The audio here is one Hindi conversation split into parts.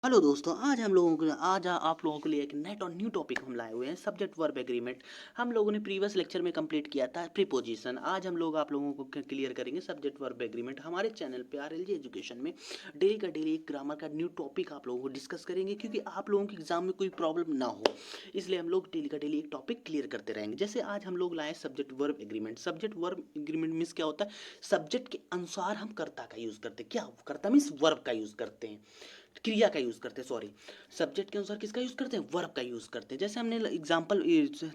हेलो दोस्तों, आज आप लोगों के लिए एक नेट और न्यू टॉपिक हम लाए हुए हैं, सब्जेक्ट वर्ब एग्रीमेंट। हम लोगों ने प्रीवियस लेक्चर में कंप्लीट किया था प्रीपोजिशन। आज हम लोग आप लोगों को क्लियर करेंगे सब्जेक्ट वर्ब एग्रीमेंट। हमारे चैनल पे आरएलजी एजुकेशन में डेली का डेली एक ग्रामर का न्यू टॉपिक आप लोगों को डिस्कस करेंगे, क्योंकि आप लोगों के एग्जाम में कोई प्रॉब्लम ना हो, इसलिए हम लोग डेली का डेली एक टॉपिक क्लियर करते रहेंगे। जैसे आज हम लोग लाए subject verb agreement. Subject verb agreement means क्या होता है? सब्जेक्ट के अनुसार हम कर्ता का यूज करते हैं। क्या कर्ता मीन्स वर्ब का यूज करते हैं, क्रिया का यूज करते हैं, सॉरी। सब्जेक्ट के अनुसार किसका यूज करते हैं? वर्ब का यूज करते हैं। जैसे हमने एग्जांपल,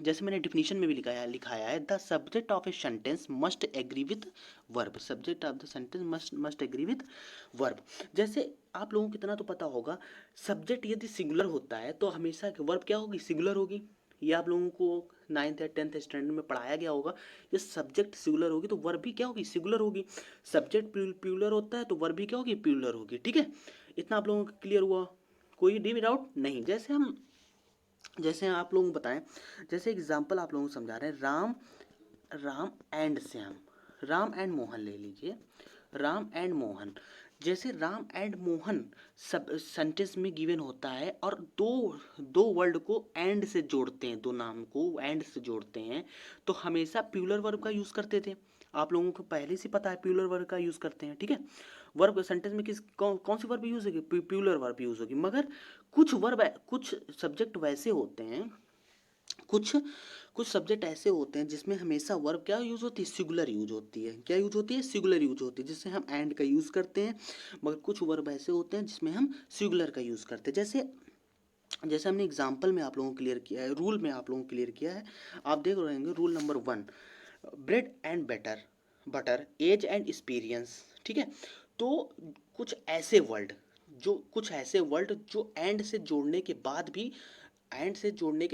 जैसे मैंने डिफिनीशन में भी लिखाया है, the subject of a sentence must agree with verb. Subject of the sentence must agree with verb. जैसे आप लोगों को इतना तो पता होगा, सब्जेक्ट यदि सिंगुलर होता है तो हमेशा वर्ब क्या होगी? सिंगुलर होगी। ये आप लोगों को 9th या 10th स्टैंडर्ड में पढ़ाया गया होगा। ये सब्जेक्ट सिंगुलर होगी तो वर्ब भी क्या होगी? सिंगुलर होगी। सब्जेक्ट प्लूरल होता है तो वर्ब भी क्या होगी? प्लूरल होगी। ठीक है, इतना आप लोगों को क्लियर हुआ? कोई डी डाउट नहीं? जैसे आप लोगों को बताएं, जैसे एग्जांपल आप लोगों को समझा रहे हैं, राम राम एंड श्याम। राम एंड मोहन ले लीजिए, राम एंड मोहन। जैसे राम एंड मोहन सब सेंटेंस में गिवन होता है और दो दो वर्ड को एंड से जोड़ते हैं, दो नाम को एंड से जोड़ते हैं, तो हमेशा प्लूरल वर्ब का यूज करते थे। आप लोगों को पहले से पता है प्लूरल वर्ब का यूज करते हैं। ठीक है, वर्ब सेंटेंस में कौन सी वर्ब यूज होगी? प्लूरल वर्ब यूज होगी। मगर कुछ सब्जेक्ट वैसे होते हैं, कुछ कुछ सब्जेक्ट ऐसे होते हैं जिसमें हमेशा वर्ब क्या यूज होती है? सिंगुलर यूज होती है। क्या यूज होती है? सिंगुलर यूज होती है, जिससे हम एंड का यूज करते हैं। मगर कुछ वर्ब ऐसे होते हैं जिसमें हम सिंगुलर का यूज करते हैं। जैसे जैसे हमने एग्जाम्पल में आप लोगों को क्लियर किया है, रूल में आप लोगों को क्लियर किया है। आप देख रहे होंगे rule number 1, bread and butter age and experience. ठीक है, तो कुछ ऐसे वर्ड जो एंड से जोड़ने के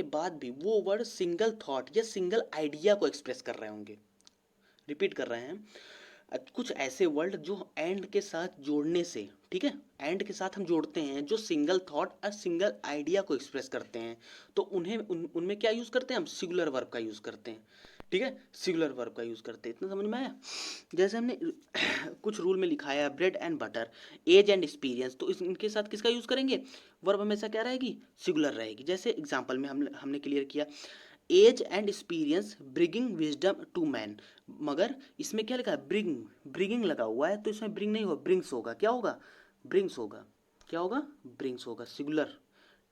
बाद भी वो वर्ड सिंगल थॉट या सिंगल आइडिया को एक्सप्रेस कर रहे होंगे। रिपीट कर रहे हैं, कुछ ऐसे वर्ड जो एंड के साथ जोड़ने से, ठीक है, एंड के साथ हम जोड़ते हैं जो सिंगल थॉट और सिंगल आइडिया को एक्सप्रेस करते हैं, तो उनमें क्या यूज करते हैं? हम सिंगुलर वर्ब का यूज करते हैं। ठीक है, सिंगुलर वर्ब का यूज करते हैं। इतना समझ में आया? जैसे हमने कुछ रूल में लिखा है, bread and butter age and experience, तो इनके साथ किसका यूज करेंगे? वर्ब हमेशा क्या रहेगी? सिंगुलर रहेगी। जैसे एग्जांपल में हमने क्लियर किया, age and experience bringing wisdom to man. मगर इसमें क्या लिखा है? ब्रिंगिंग लगा हुआ है, तो इसमें ब्रिंग नहीं होगा, ब्रिंग्स होगा। क्या होगा? ब्रिंग्स होगा। क्या होगा? ब्रिंग्स होगा, सिंगुलर।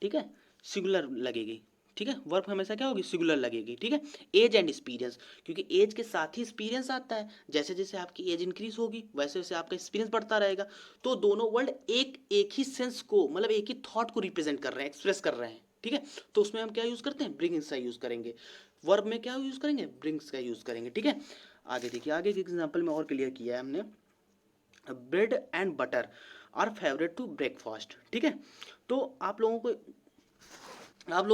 ठीक है, सिंगुलर लगेगी। ठीक है, वर्ब हमेशा क्या होगी? सिंगुलर लगेगी। ठीक है, एज एंड एक्सपीरियंस, क्योंकि एज के साथ ही एक्सपीरियंस आता है। जैसे जैसे आपकी एज इंक्रीज होगी वैसे वैसे आपका एक्सपीरियंस बढ़ता रहेगा। तो दोनों वर्ड एक एक ही सेंस को, मतलब एक ही थॉट को रिप्रेजेंट कर रहे हैं, एक्सप्रेस कर रहे हैं। ठीक है, तो उसमें हम क्या यूज करते हैं? ब्रिंग्स का यूज करेंगे। वर्ब में क्या यूज करेंगे? ब्रिंग्स का यूज करेंगे। ठीक है, आगे देखिए, आगे के एग्जांपल में और क्लियर किया है हमने, bread and butter are favourite to breakfast. ठीक है, तो आप लोगों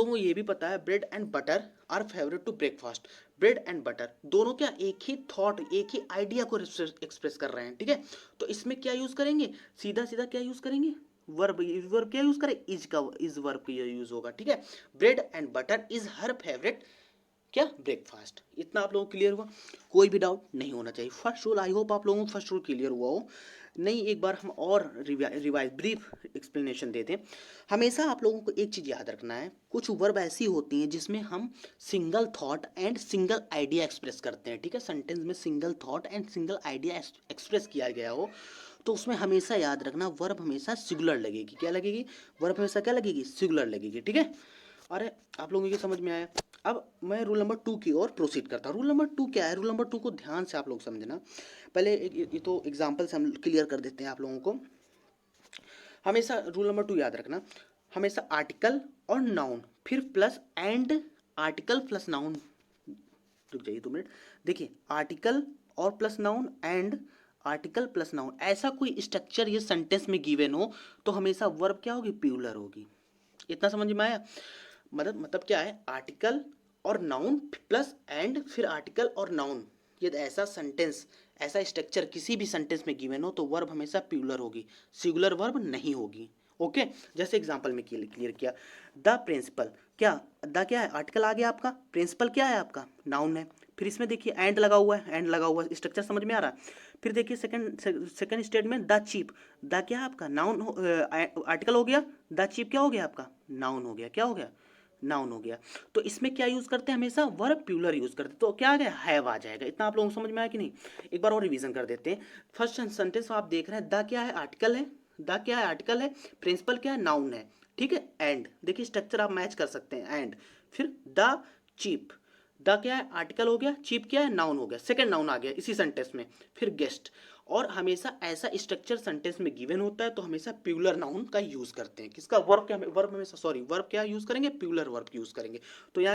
को ये भी पता है, bread and butter are favourite to breakfast. Bread and butter दोनों क्या एक ही थॉट, एक ही आइडिया को एक्सप्रेस कर रहे हैं। ठीक है, तो इसमें क्या यूज करेंगे? सीधा सीधा क्या यूज करेंगे? वर्ब। वर्ब क्या यूज करें? इज वर्ब का यूज होगा। ठीक है, bread and butter is her favourite क्या? ब्रेकफास्ट। इतना आप लोगों को क्लियर हुआ? कोई भी डाउट नहीं होना चाहिए। फर्स्ट रूल, आई होप आप लोगों को फर्स्ट रूल क्लियर हुआ हो। नहीं, एक बार हम और रिवाइज ब्रीफ एक्सप्लेनेशन देते हैं। हमेशा आप लोगों को एक चीज़ याद रखना है, कुछ वर्ब ऐसी होती हैं जिसमें हम single thought and single idea express करते हैं। ठीक है, सेंटेंस में single thought and single idea express किया गया हो, तो उसमें हमेशा याद रखना वर्ब हमेशा सिंगुलर लगेगी। क्या लगेगी? वर्ब हमेशा क्या लगेगी? सिंगुलर लगेगी। ठीक है, अरे आप लोगों को ये समझ में आया? अब मैं रूल नंबर 2 की ओर प्रोसीड करता हूँ। रूल नंबर 2 क्या है? रूल नंबर 2 को ध्यान से आप लोग समझना। पहले ये तो एग्जाम्पल से हम क्लियर कर देते हैं आप लोगों को। हमेशा रूल नंबर 2 याद रखना, हमेशा आर्टिकल और नाउन फिर plus and, article plus noun. रुक जाइए 2 मिनट। देखिए, आर्टिकल और plus noun and article plus noun, ऐसा कोई स्ट्रक्चर ये सेंटेंस में गिवन हो तो हमेशा वर्ब क्या होगी? प्लूरल होगी। इतना समझ में आया? मतलब क्या है? आर्टिकल और नाउन प्लस एंड फिर आर्टिकल और नाउन, ये ऐसा सेंटेंस, ऐसा स्ट्रक्चर किसी भी सेंटेंस में गिवन हो तो वर्ब हमेशा प्लूरल होगी, सिंगुलर वर्ब नहीं होगी। ओके, जैसे एग्जांपल में क्लियर किया, द प्रिंसिपल क्या द क्या है, आर्टिकल आ गया आपका, प्रिंसिपल क्या है आपका, नाउन है। फिर इसमें देखिए एंड लगा हुआ है, एंड लगा हुआ है, स्ट्रक्चर समझ में आ रहा है। फिर देखिए second statement the cheap, the क्या है आपका, नाउन आर्टिकल हो गया, द चीप क्या हो गया आपका, नाउन हो गया, क्या हो गया, नाउन हो गया। तो इसमें क्या यूज करते हैं, हमेशा वर्ब प्यूलर यूज करते हैं। तो क्या आ गया, हैव आ जाएगा। इतना आप लोगों को समझ में आया कि नहीं, एक बार और रिवीजन कर देते हैं। फर्स्ट सेंटेंस आप देख रहे हैं, द क्या है, आर्टिकल है, द क्या है, आर्टिकल है, प्रिंसिपल क्या है, नाउन है, ठीक है। एंड देखिए स्ट्रक्चर आप मैच कर सकते हैं, एंड फिर द चीप, द क्या है, आर्टिकल हो गया, चीप क्या है, नाउन हो गया, सेकंड नाउन आ गया इसी सेंटेंस में, फिर गेस्ट। और हमेशा ऐसा स्ट्रक्चर सेंटेंस में गिवन होता है तो हमेशा प्यूलर नाउन का यूज करते हैं। किसका, वर्ब क्या, वर्ब हमेशा, सॉरी वर्ब क्या यूज करेंगे, प्यूलर वर्ब यूज करेंगे। तो यहाँ